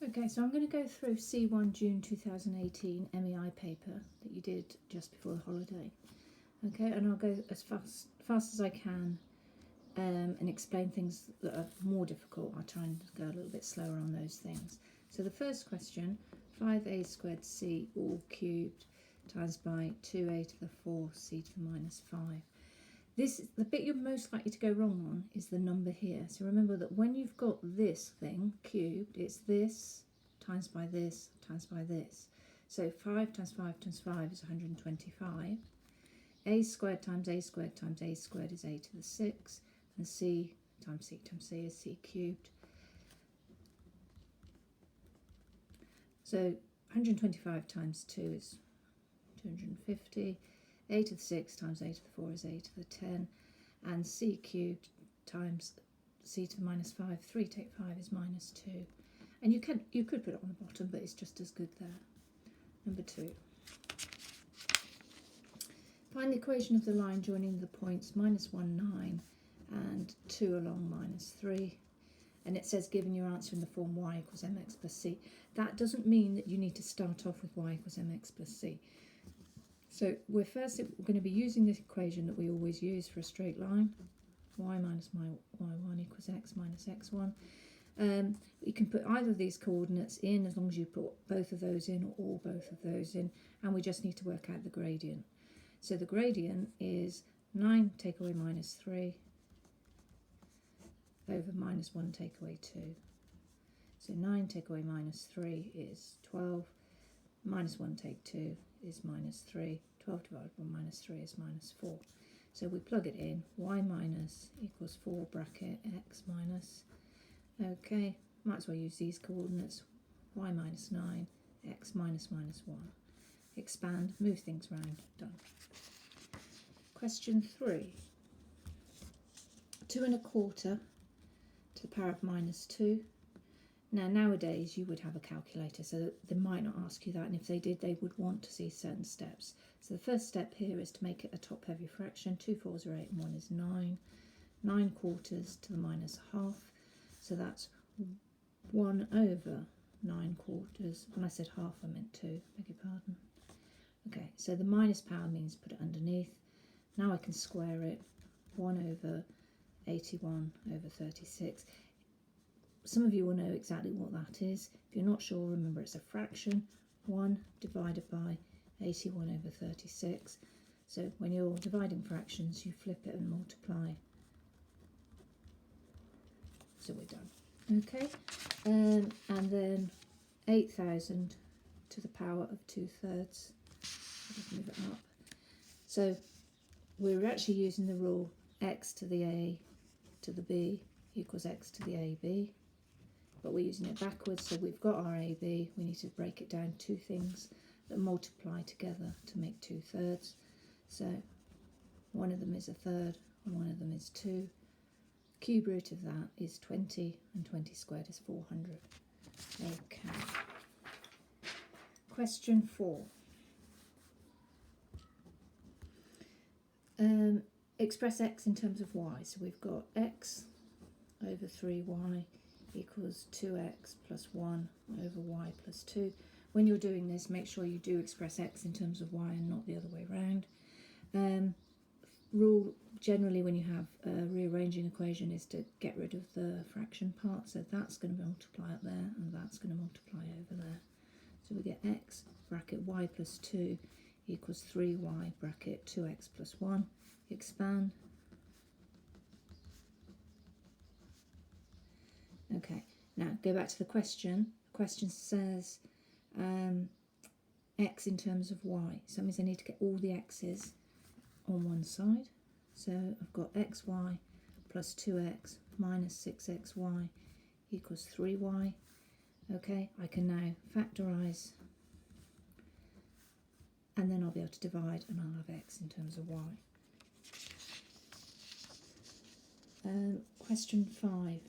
Okay, so I'm going to go through C1 June 2018 MEI paper that you did just before the holiday. Okay, and I'll go as fast as I can and explain things that are more difficult. I'll try and go a little bit slower on those things. So the first question, 5a squared c all cubed times by 2a to the 4 c to the minus 5. The bit you're most likely to go wrong on is the number here. So remember that when you've got this thing cubed, it's this times by this times by this. So 5 times 5 times 5 is 125. A squared times a squared times a squared is a to the 6. And c times c times c is c cubed. So 125 times 2 is 250. A to the 6 times a to the 4 is a to the 10, and c cubed times c to the minus 5, 3 take 5 is minus 2. And you could put it on the bottom, but it's just as good there. Number 2. Find the equation of the line joining the points minus 1, 9 and 2 along minus 3. And it says given your answer in the form y equals mx plus c. That doesn't mean that you need to start off with y equals mx plus c. So we're going to be using this equation that we always use for a straight line. Y minus y1 equals x minus x1. You can put either of these coordinates in as long as you put both of those in or both of those in, and we just need to work out the gradient. So the gradient is 9 take away minus 3 over minus 1 take away 2. So 9 take away minus 3 is 12, minus 1 take 2 is minus 3, 12 divided by minus 3 is minus 4. So we plug it in, y minus equals 4 bracket x minus, okay, might as well use these coordinates, y minus 9, x minus minus 1. Expand, move things round, done. Question 3. 2 1/4 to the power of minus 2. Now, nowadays, you would have a calculator, so they might not ask you that, and if they did, they would want to see certain steps. So the first step here is to make it a top-heavy fraction. 2 4s are 8 and 1 is 9. 9 quarters to the minus half, so that's 1 over 9 quarters. When I said half, I meant 2, beg your pardon. Okay, so the minus power means put it underneath. Now I can square it, 1 over 81 over 36. Some of you will know exactly what that is. If you're not sure, remember it's a fraction. 1 divided by 81 over 36. So when you're dividing fractions, you flip it and multiply. So we're done. Okay, and then 8,000 to the power of 2/3. Just move it up. So we're actually using the rule x to the a to the b equals x to the ab. But we're using it backwards, so we've got our AB, we need to break it down two things that multiply together to make 2/3. So one of them is a third and one of them is 2. Cube root of that is 20 and 20 squared is 400. Okay. Question 4. Express x in terms of y. So we've got x over 3y equals 2x plus 1 over y plus 2. When you're doing this, make sure you do express x in terms of y and not the other way around. Rule generally when you have a rearranging equation is to get rid of the fraction part, so that's going to multiply up there and that's going to multiply over there. So we get x bracket y plus 2 equals 3y bracket 2x plus 1. Expand. Okay, now go back to the question. The question says x in terms of y. So that means I need to get all the x's on one side. So I've got xy plus 2x minus 6xy equals 3y. Okay, I can now factorise and then I'll be able to divide and I'll have x in terms of y. Question 5.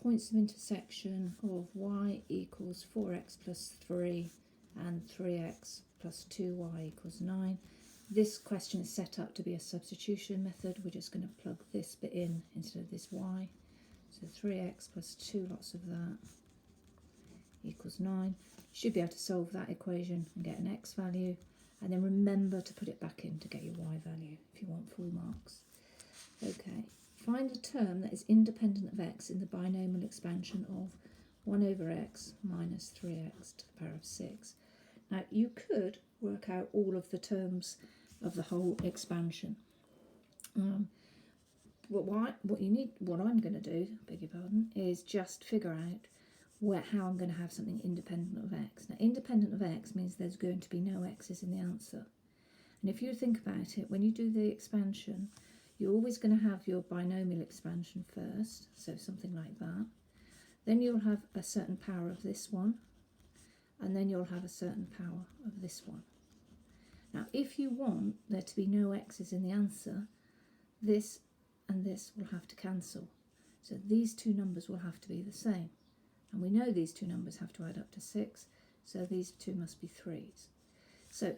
Points of intersection of y equals 4x plus 3 and 3x plus 2y equals 9. This question is set up to be a substitution method. We're just going to plug this bit in instead of this y. So 3x plus 2 lots of that equals 9. You should be able to solve that equation and get an x value, and then remember to put it back in to get your y value if you want full marks. Okay, find a term that is independent of x in the binomial expansion of 1 over x minus 3x to the power of 6. Now you could work out all of the terms of the whole expansion. What I'm going to do, beg your pardon, is just figure out how I'm going to have something independent of x. Now, independent of x means there's going to be no x's in the answer. And if you think about it, when you do the expansion, you're always going to have your binomial expansion first, so something like that. Then you'll have a certain power of this one, and then you'll have a certain power of this one. Now, if you want there to be no x's in the answer, this and this will have to cancel. So these two numbers will have to be the same. And we know these two numbers have to add up to 6, so these two must be 3's. So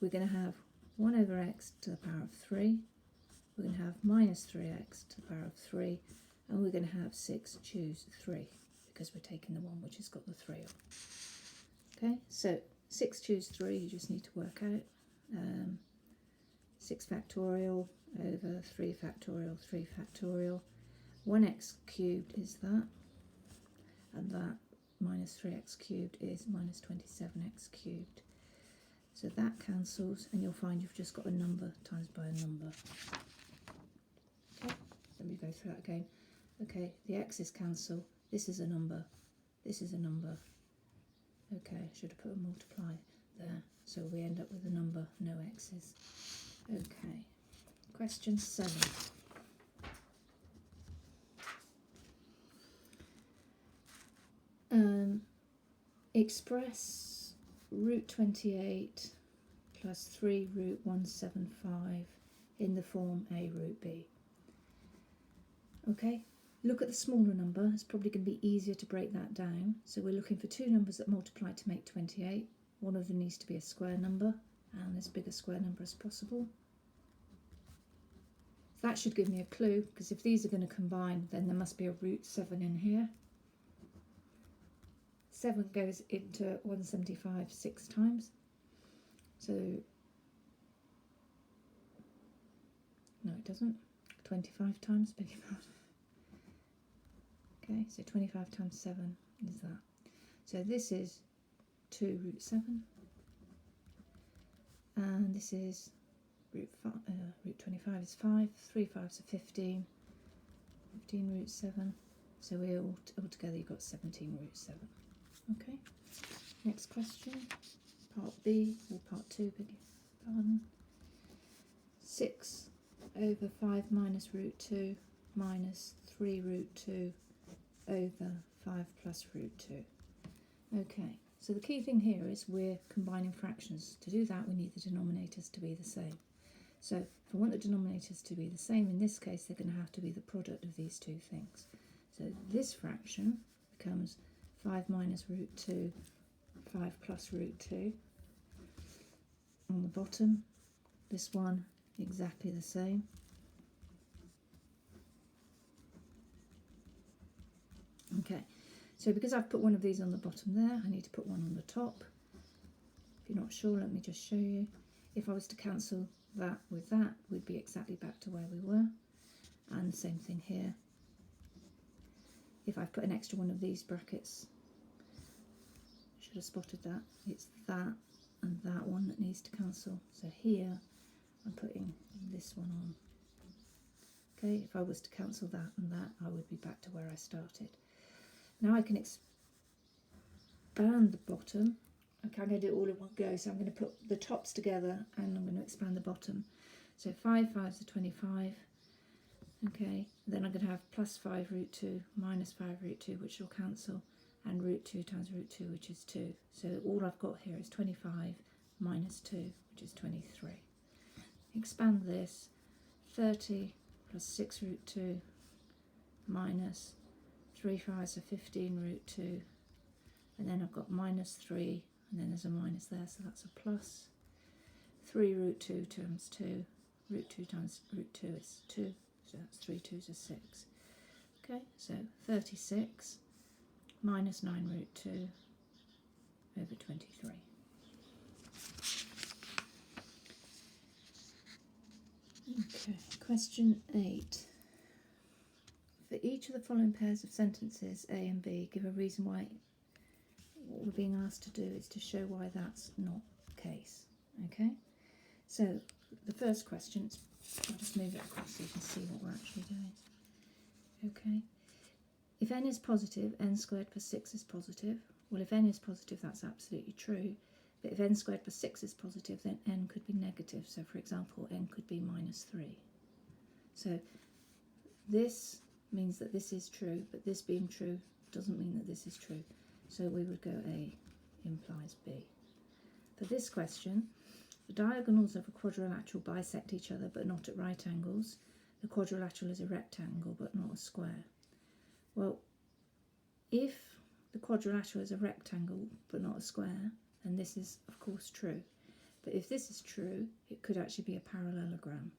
we're going to have 1 over x to the power of 3, we're going to have minus 3x to the power of 3, and we're going to have 6 choose 3, because we're taking the one which has got the 3 on. Okay, so 6 choose 3, you just need to work out 6 factorial over 3 factorial, 3 factorial. 1x cubed is that, and that minus 3x cubed is minus 27x cubed. So that cancels, and you'll find you've just got a number times by a number. Okay, let me go through that again. Okay, the x's cancel, this is a number, this is a number. Okay, I should have put a multiply there, so we end up with a number, no x's. Okay, question 7. Express root 28 plus 3 root 175 in the form a root b. Okay, look at the smaller number, it's probably going to be easier to break that down. So we're looking for two numbers that multiply to make 28. One of them needs to be a square number, and as big a square number as possible. That should give me a clue, because if these are going to combine, then there must be a root 7 in here. 7 goes into 175 6 times. So, no it doesn't, 25 times, beg your pardon. Okay, so 25 times 7 is that. So this is 2 root 7, and this is root 25 is 5, 3 5s are 15, 15 root 7, so we all together you've got 17 root 7. Okay, next question, part B, or part 2, beg your pardon. 6 over 5 minus root 2 minus 3 root 2 over 5 plus root 2. Okay, so the key thing here is we're combining fractions. To do that we need the denominators to be the same. So if I want the denominators to be the same, in this case they're going to have to be the product of these two things. So this fraction becomes 5 minus root 2, 5 plus root 2. On the bottom, this one exactly the same. Okay, so because I've put one of these on the bottom there, I need to put one on the top. If you're not sure, let me just show you. If I was to cancel that with that, we'd be exactly back to where we were. And the same thing here. If I've put an extra one of these brackets, I should have spotted that. It's that and that one that needs to cancel. So here, I'm putting this one on. Okay, if I was to cancel that and that, I would be back to where I started. Now I can expand the bottom. Okay, I'm going to do it all in one go, so I'm going to put the tops together and I'm going to expand the bottom. So 5 5s are 25. Okay, then I'm going to have plus 5 root 2 minus 5 root 2, which will cancel, and root 2 times root 2, which is 2. So all I've got here is 25 minus 2, which is 23. Expand this, 30 plus 6 root 2 minus 3 5s are 15 root 2, and then I've got minus 3, and then there's a minus there, so that's a plus. 3 root 2 times 2, root 2 times root 2 is 2, so that's 3 2s are 6. Okay, so 36 minus 9 root 2 over 23. Okay, question 8. For each of the following pairs of sentences, A and B, give a reason why. What we're being asked to do is to show why that's not the case. Okay, so the first question, I'll just move it across so you can see what we're actually doing. Okay, if n is positive, n squared plus 6 is positive. Well, if n is positive, that's absolutely true. But if n squared plus 6 is positive, then n could be negative. So, for example, n could be minus 3. So this means that this is true, but this being true doesn't mean that this is true. So we would go A implies B. For this question, the diagonals of a quadrilateral bisect each other but not at right angles. The quadrilateral is a rectangle but not a square. Well, if the quadrilateral is a rectangle but not a square, then this is of course true. But if this is true, it could actually be a parallelogram.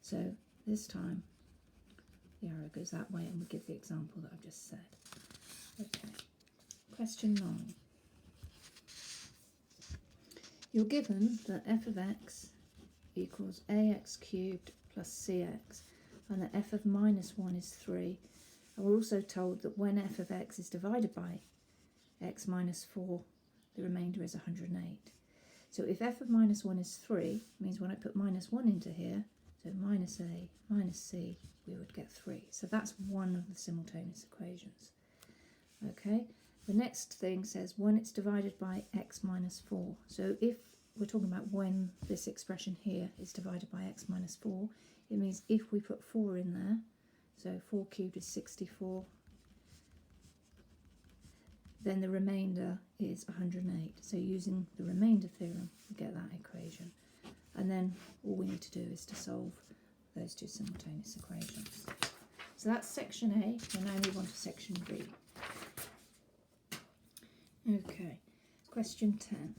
So this time the arrow goes that way and we give the example that I've just said. Okay, question 9. You're given that f of x equals ax cubed plus cx and that f of minus 1 is 3. And we're also told that when f of x is divided by x minus 4, the remainder is 108. So if f of minus 1 is 3, means when I put minus 1 into here, so minus a minus c, we would get 3. So that's one of the simultaneous equations. Okay, the next thing says when it's divided by x minus 4. So if we're talking about when this expression here is divided by x minus 4, it means if we put 4 in there, so 4 cubed is 64, then the remainder is 108. So using the remainder theorem, we get that equation. And then all we need to do is to solve those two simultaneous equations. So that's section A. We'll now move on to section B. Okay, question 10.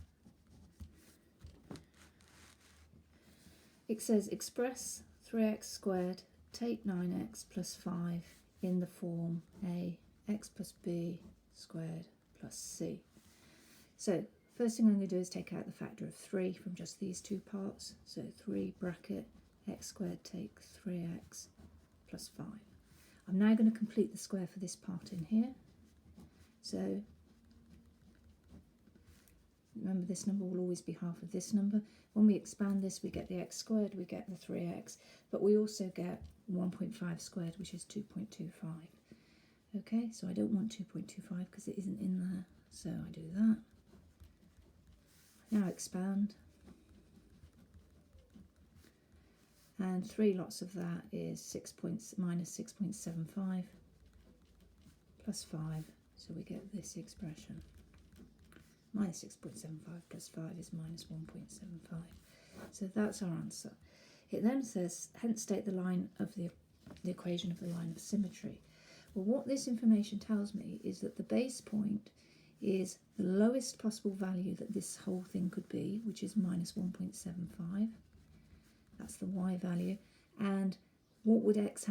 It says express 3x squared, take 9x plus 5 in the form a x plus b squared plus c. So first thing I'm going to do is take out the factor of 3 from just these two parts. So 3 bracket x squared take 3x plus 5. I'm now going to complete the square for this part in here. So remember, this number will always be half of this number. When we expand this, we get the x squared, we get the 3x, but we also get 1.5 squared, which is 2.25. Okay, so I don't want 2.25 because it isn't in there, so I do that. Now expand, and 3 lots of that is minus 6.75 plus 5, so we get this expression. Minus 6.75 plus 5 is minus 1.75. So that's our answer. It then says, hence state the line of the equation of the line of symmetry. Well, what this information tells me is that the base point is the lowest possible value that this whole thing could be, which is minus 1.75. That's the y value. And what would x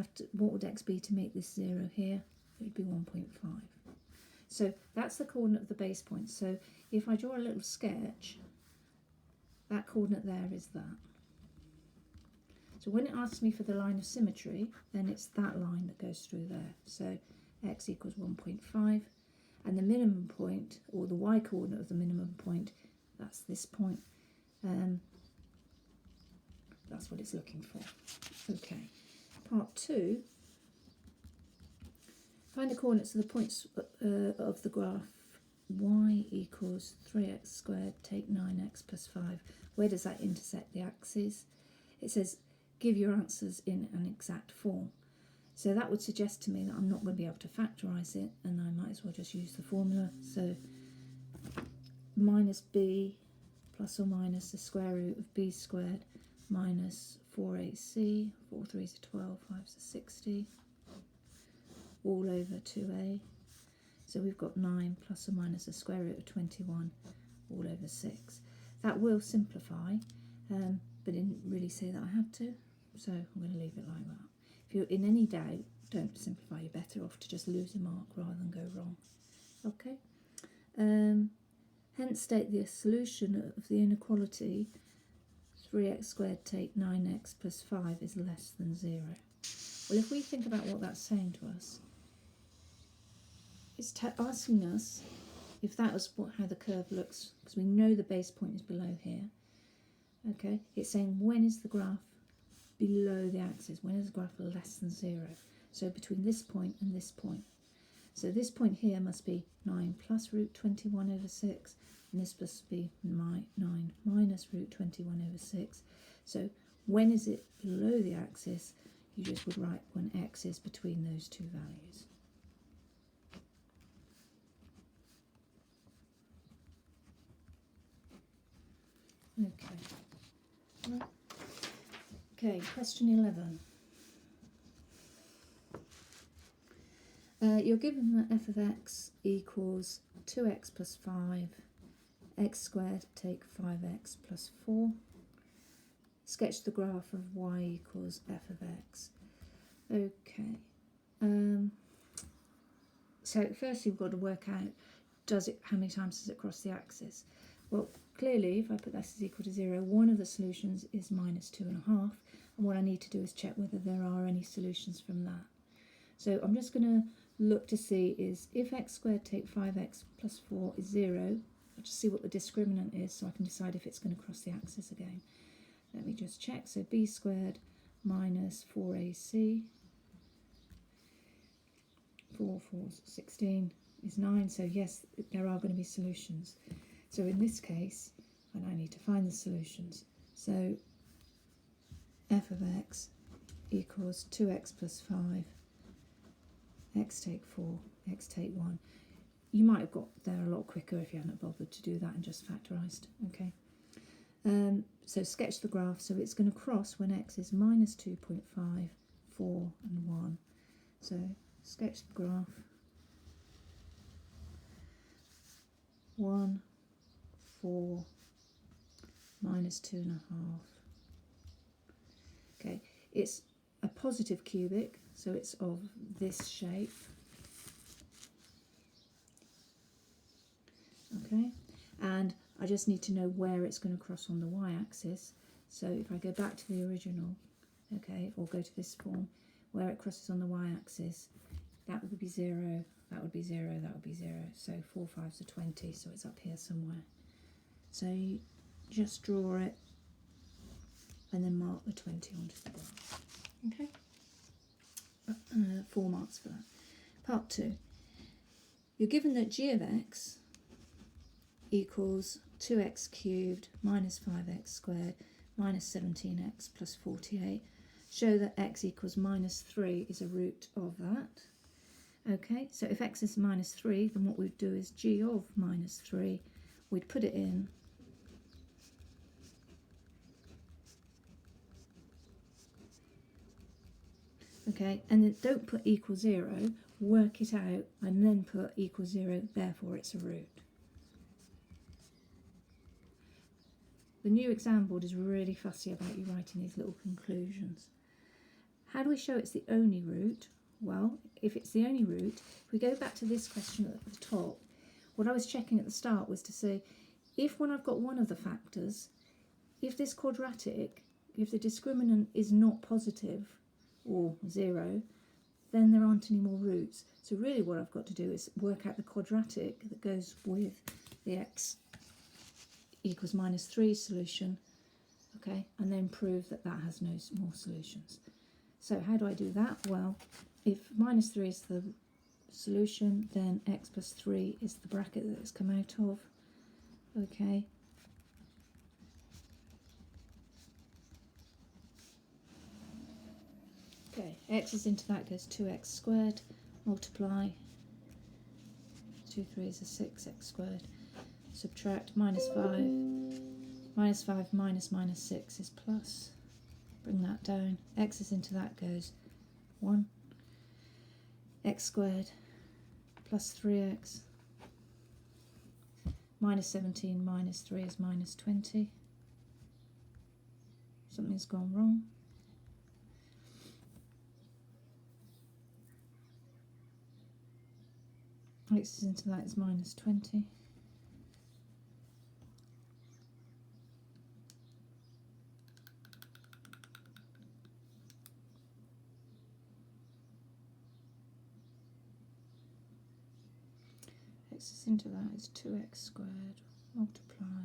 be to make this 0 here? It would be 1.5. So that's the coordinate of the base point. So if I draw a little sketch, that coordinate there is that. So when it asks me for the line of symmetry, then it's that line that goes through there. So x equals 1.5, and the minimum point, or the y coordinate of the minimum point, that's this point. That's what it's looking for. Okay, part 2. Find the coordinates of the points of the graph y equals 3x squared, take 9x plus 5. Where does that intersect the axes? It says give your answers in an exact form. So that would suggest to me that I'm not going to be able to factorise it, and I might as well just use the formula. So minus b plus or minus the square root of b squared minus 4ac, 4 3s are 12, 5s are 60, all over 2a. So we've got 9 plus or minus the square root of 21 all over 6. That will simplify, but didn't really say that I had to, so I'm going to leave it like that. If you're in any doubt, don't simplify. You're better off to just lose a mark rather than go wrong. Okay. Hence state the solution of the inequality 3x squared take 9x plus 5 is less than 0. Well, if we think about what that's saying to us, it's asking us if that was how the curve looks, because we know the base point is below here. Okay, it's saying when is the graph below the axis, when is the graph less than 0? So between this point and this point. So this point here must be 9 plus root 21 over 6, and this must be 9 minus root 21 over 6. So when is it below the axis? You just would write when x is between those two values. Okay. Okay, question 11. You're given that f of x equals 2x plus 5, x squared take 5x plus 4. Sketch the graph of y equals f of x. Okay. So first you've got to work out, how many times does it cross the axis? Well, clearly, if I put this is equal to 0, one of the solutions is minus 2.5, and what I need to do is check whether there are any solutions from that. So I'm just going to look to see is if x squared take 5x plus 4 is 0, I'll just see what the discriminant is so I can decide if it's going to cross the axis again. Let me just check. So b squared minus 4ac, 4 is 16 is 9, so yes, there are going to be solutions. So in this case, I now need to find the solutions. So f of x equals 2x plus 5, x take 4, x take 1. You might have got there a lot quicker if you hadn't bothered to do that and just factorised. Okay. So sketch the graph. So it's going to cross when x is minus 2.5, 4 and 1. So sketch the graph. 1, 4, minus 2.5. Okay, it's a positive cubic, so it's of this shape. Okay, and I just need to know where it's going to cross on the y-axis. So if I go back to the original, okay, or go to this form, where it crosses on the y-axis, that would be 0, that would be 0, that would be 0. So 4 5s are 20, so it's up here somewhere. So you just draw it and then mark the 20 onto the graph. Okay, 4 marks for that. Part 2. You're given that g of x equals 2x cubed minus 5x squared minus 17x plus 48. Show that x equals minus 3 is a root of that. Okay, so if x is minus 3, then what we'd do is g of minus 3, we'd put it in. Okay, and then don't put equal 0, work it out and then put equal 0, therefore it's a root. The new exam board is really fussy about you writing these little conclusions. How do we show it's the only root? Well, if it's the only root, if we go back to this question at the top, what I was checking at the start was to say, if when I've got one of the factors, if this quadratic, if the discriminant is not positive or 0, then there aren't any more roots. So really what I've got to do is work out the quadratic that goes with the x equals minus 3 solution, okay, and then prove that that has no more solutions. So how do I do that? Well, if minus 3 is the solution, then x plus 3 is the bracket that it's come out of, okay. Okay, x is into that goes 2x squared, multiply, 2 3s are 6x squared, subtract minus 5 minus minus 6 is plus, bring that down, x is into that goes 1, x squared plus 3x, minus 17 minus 3 is minus 20, something's gone wrong. X is into that is minus 20. is into that is 2x squared, multiply.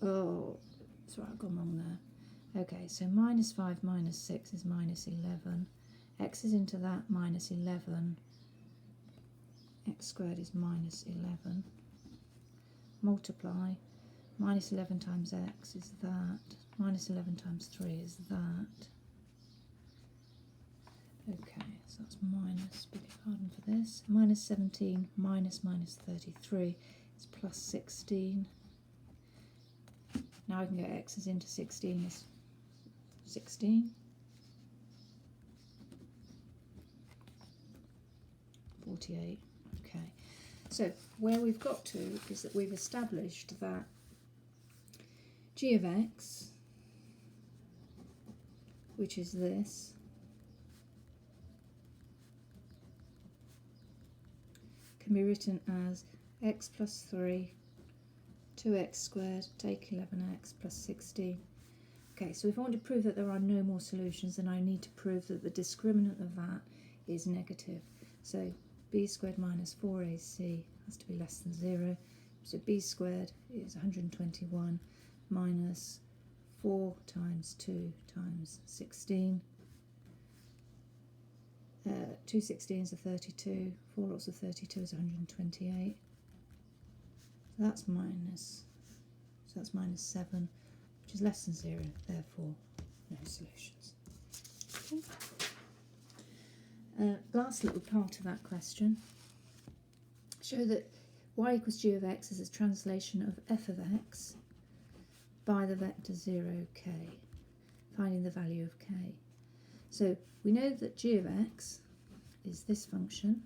Oh, that's right, I've gone wrong there. Okay, so minus 5 minus 6 is minus 11. X is into that, minus 11. X squared is minus 11. Multiply. Minus 11 times x is that. Minus 11 times 3 is that. Okay, so that's minus, beg your pardon for this. Minus 17 minus minus 33 is plus 16. Now I can get x's into 16 is 16. 48. Okay, so where we've got to is that we've established that g of x, which is this, can be written as x plus 3, 2x squared, take 11x plus 16. Okay, so if I want to prove that there are no more solutions, then I need to prove that the discriminant of that is negative. So b squared minus 4ac has to be less than 0. So b squared is 121 minus 4 times 2 times 16. 2 16s are 32, 4 lots of 32 is 128. So that's minus 7, which is less than 0, therefore no solutions. Okay. Last little part of that question. Show that y equals g of x is a translation of f of x by the vector 0, k, finding the value of k. So we know that g of x is this function.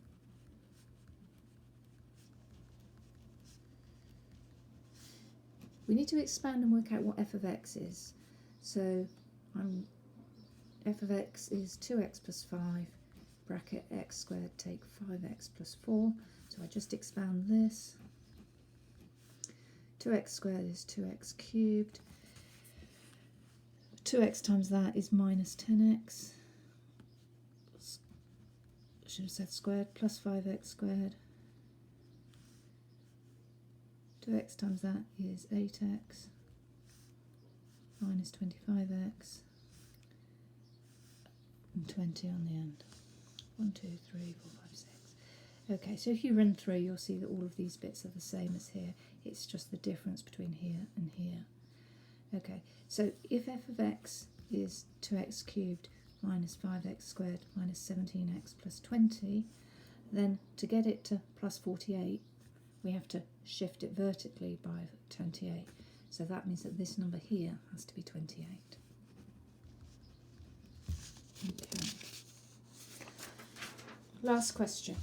We need to expand and work out what f of x is. So f of x is 2x plus 5, bracket x squared, take 5x plus 4. So I just expand this. 2x squared is 2x cubed. 2x times that is minus 10x. I should have said squared, plus 5x squared. 2x times that is 8x, minus 25x, and 20 on the end. 1, 2, 3, 4, 5, 6. Okay, so if you run through, you'll see that all of these bits are the same as here. It's just the difference between here and here. Okay, so if f of x is 2x cubed minus 5x squared minus 17x plus 20, then to get it to plus 48, we have to shift it vertically by 28. So that means that this number here has to be 28. Okay. Last question.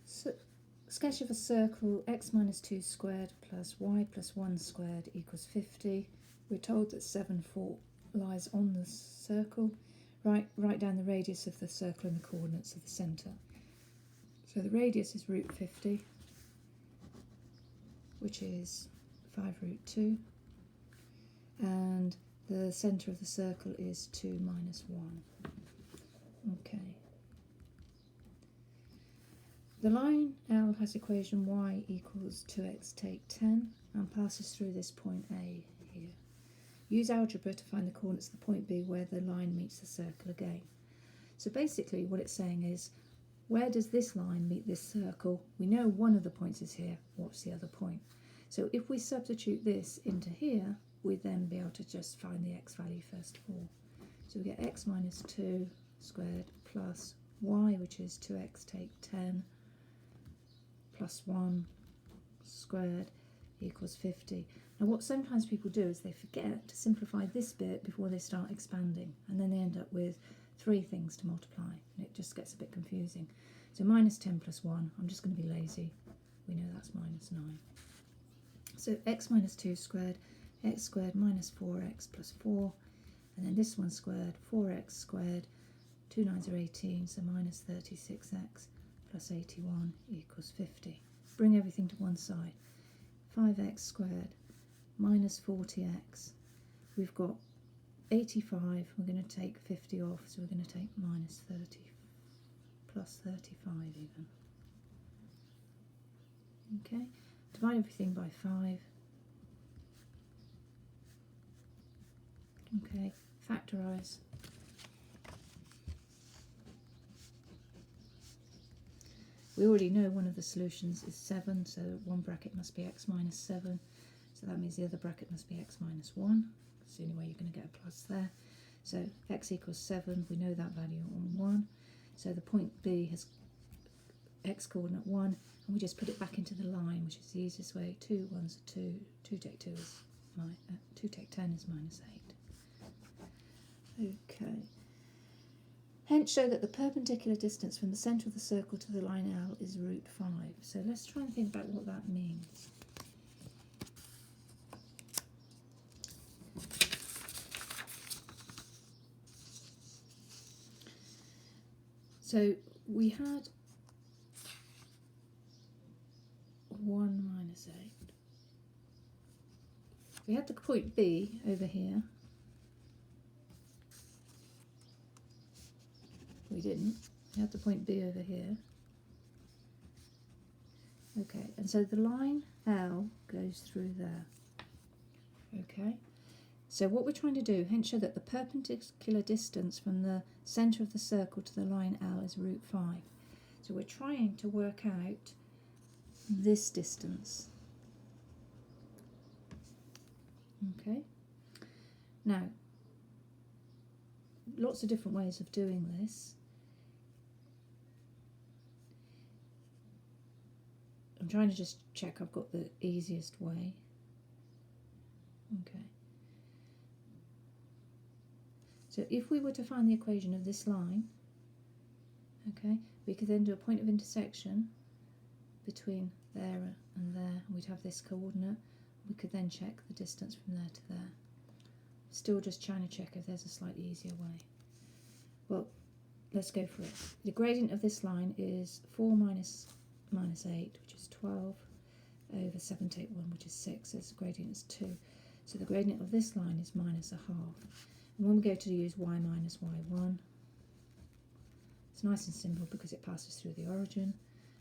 So, sketch of a circle, x minus 2 squared plus y plus 1 squared equals 50. We're told that 7, 4 lies on the circle. Write down the radius of the circle and the coordinates of the centre. So the radius is root 50, which is 5 root 2, and the centre of the circle is 2 minus 1. Okay. The line L has equation y equals 2x take 10 and passes through this point A here. Use algebra to find the coordinates of the point B where the line meets the circle again. So basically what it's saying is, where does this line meet this circle? We know one of the points is here. What's the other point? So if we substitute this into here, we'd then be able to just find the x value first of all. So we get x minus 2 squared plus y, which is 2x take 10, plus 1 squared equals 50. Now what sometimes people do is they forget to simplify this bit before they start expanding, and then they end up with 3 things to multiply, and it just gets a bit confusing. So minus 10 plus 1, I'm just going to be lazy, we know that's minus 9. So x minus 2 squared, x squared minus 4x plus 4, and then this one squared, 4x squared, 2 9s are 18, so minus 36x plus 81 equals 50. Bring everything to one side. 5x squared minus 40x. We've got 85, we're going to take 50 off, so we're going to take minus 30, plus 35 even. Okay, divide everything by 5. Okay, factorise. We already know one of the solutions is 7, so one bracket must be x minus 7. So that means the other bracket must be x minus 1. It's the only way you're going to get a plus there. So x equals 7, we know that value on 1. So the point B has x coordinate 1, and we just put it back into the line, which is the easiest way. 2 1's are 2, 2 take 2 is 2 take 10 is minus 8. Okay. Hence show that the perpendicular distance from the centre of the circle to the line L is root 5. So let's try and think about what that means. So we had 1 minus 8. We had the point B over here. We didn't. We had the point B over here. Okay, and so the line L goes through there. Okay, so what we're trying to do, hence show that the perpendicular distance from the centre of the circle to the line L is root 5. So we're trying to work out this distance. Okay, now lots of different ways of doing this. I'm trying to just check I've got the easiest way. Okay. So if we were to find the equation of this line, okay, we could then do a point of intersection between there and there. We'd have this coordinate. We could then check the distance from there to there. Still just trying to check if there's a slightly easier way. Well, let's go for it. The gradient of this line is 4 minus 8, which is 12, over 7 take 1, which is 6, so the gradient is 2. So the gradient of this line is minus a half. And when we go to use y minus y1, it's nice and simple because it passes through the origin.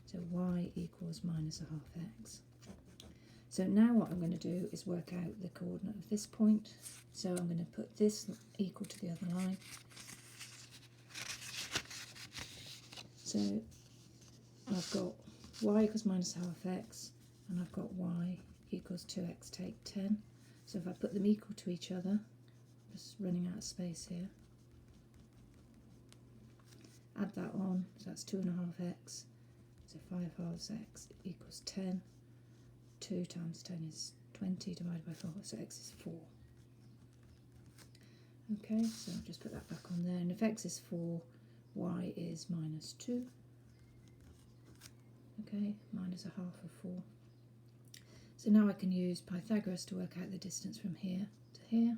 So y equals minus a half x. So now what I'm going to do is work out the coordinate of this point. So I'm going to put this equal to the other line. So I've got y equals minus half x, and I've got y equals 2x take 10. So if I put them equal to each other, just running out of space here, add that on, so that's 2.5x, so 5 halves x equals 10. 2 times 10 is 20 divided by 4, so x is 4. Okay, so I'll just put that back on there, and if x is 4, y is minus 2. Okay, minus a half of 4. So now I can use Pythagoras to work out the distance from here to here.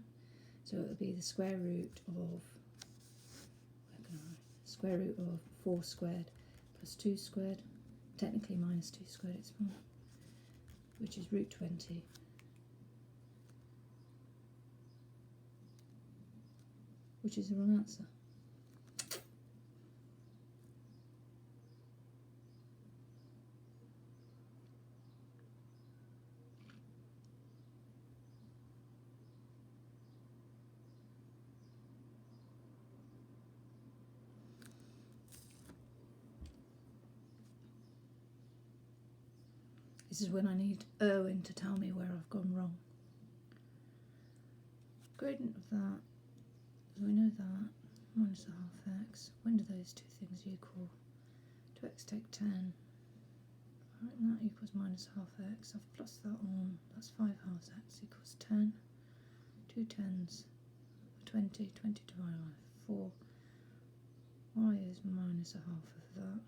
So it will be the square root of 4 squared plus 2 squared, technically minus 2 squared, it's fine, which is root 20. Which is the wrong answer. This is when I need Erwin to tell me where I've gone wrong. Gradient of that, so we know that, minus a half x. When do those two things equal? 2x take 10. Right, and that equals minus a half x. I've plus that on. That's 5 halves x equals 10. 2 tens, 20. 20 divided by 4. Y is minus a half of that.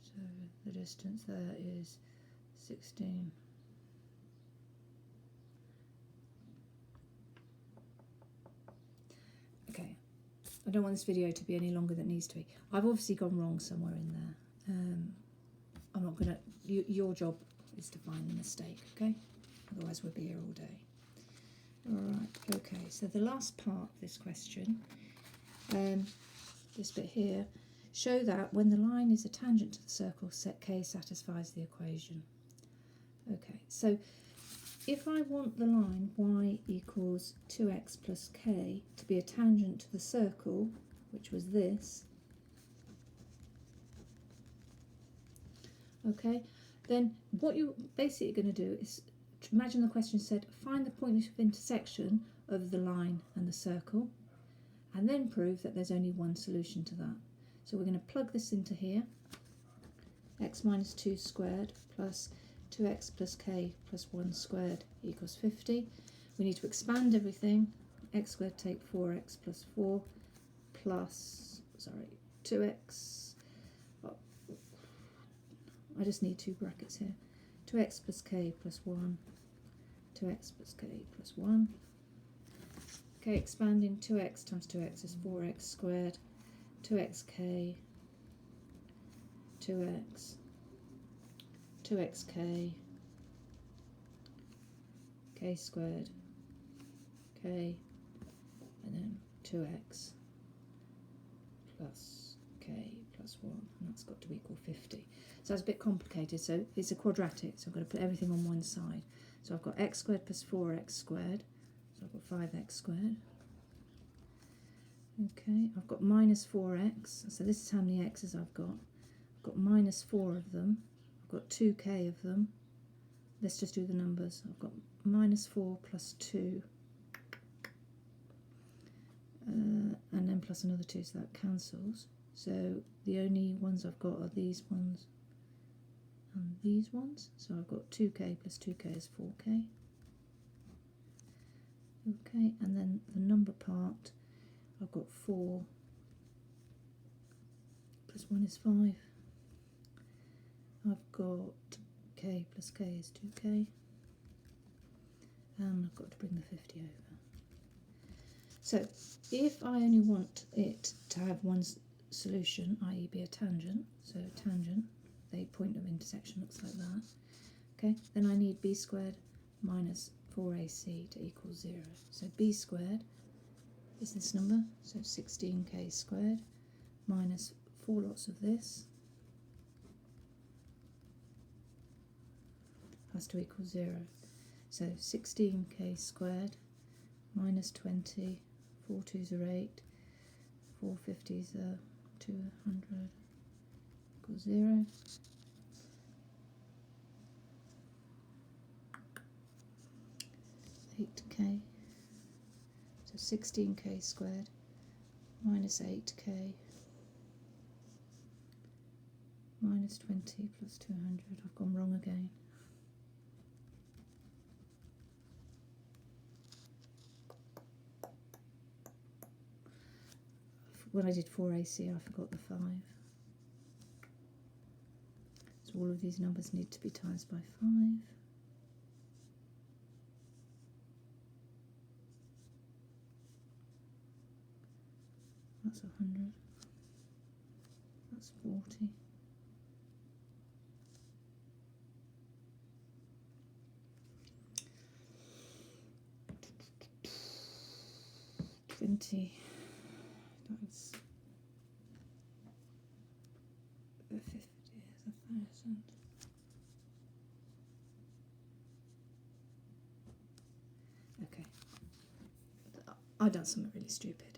So the distance there is 16. Okay, I don't want this video to be any longer than it needs to be. I've obviously gone wrong somewhere in there. I'm not going to, your job is to find the mistake, okay? Otherwise we'll be here all day. Alright, okay, so the last part of this question, this bit here, show that when the line is a tangent to the circle, set K satisfies the equation. Okay, so if I want the line y equals 2x plus k to be a tangent to the circle, which was this, okay, then what you're basically going to do is, imagine the question said, find the point of intersection of the line and the circle, and then prove that there's only one solution to that. So we're going to plug this into here, x minus 2 squared plus 2x plus k plus 1 squared equals 50. We need to expand everything. X squared take 4x plus 4 plus, 2x. Oh, I just need two brackets here. 2x plus k plus 1. 2x plus k plus 1. Okay, expanding 2x times 2x is 4x squared. 2xk, 2x, 2xk, k squared, k, and then 2x plus k plus 1, and that's got to equal 50. So that's a bit complicated, so it's a quadratic, so I'm going to put everything on one side. So I've got x squared plus 4x squared, so I've got 5x squared. Okay, I've got minus 4x, so this is how many x's I've got. I've got minus 4 of them, I've got 2k of them. Let's just do the numbers. I've got minus 4 plus 2, and then plus another 2, so that cancels. So the only ones I've got are these ones and these ones. So I've got 2k plus 2k is 4k. Okay, and then the number part, I've got 4 plus 1 is 5. I've got k plus k is 2k. And I've got to bring the 50 over. So if I only want it to have one solution, i.e. be a tangent, so tangent, the point of intersection looks like that, okay, then I need b squared minus 4ac to equal 0. So b squared is this number, so 16k squared minus 4 lots of this has to equal 0. So 16k squared minus 20, 4 2s are 8, 4 50s are 200 equals 0. $8k. So 16k squared minus 8k minus 20 plus 200. I've gone wrong again. When I did 4ac, I forgot the 5. So all of these numbers need to be times by 5. That's 100. That's 40. That's 50 is 1,000. Okay, I've done something really stupid.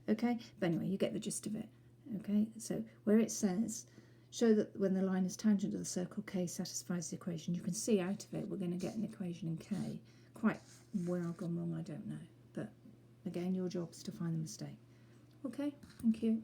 Okay, but anyway, you get the gist of it. Okay, so where it says show that when the line is tangent to the circle K satisfies the equation, you can see out of it we're going to get an equation in K. Quite where I've gone wrong, I don't know, but again, your job is to find the mistake. Okay, thank you.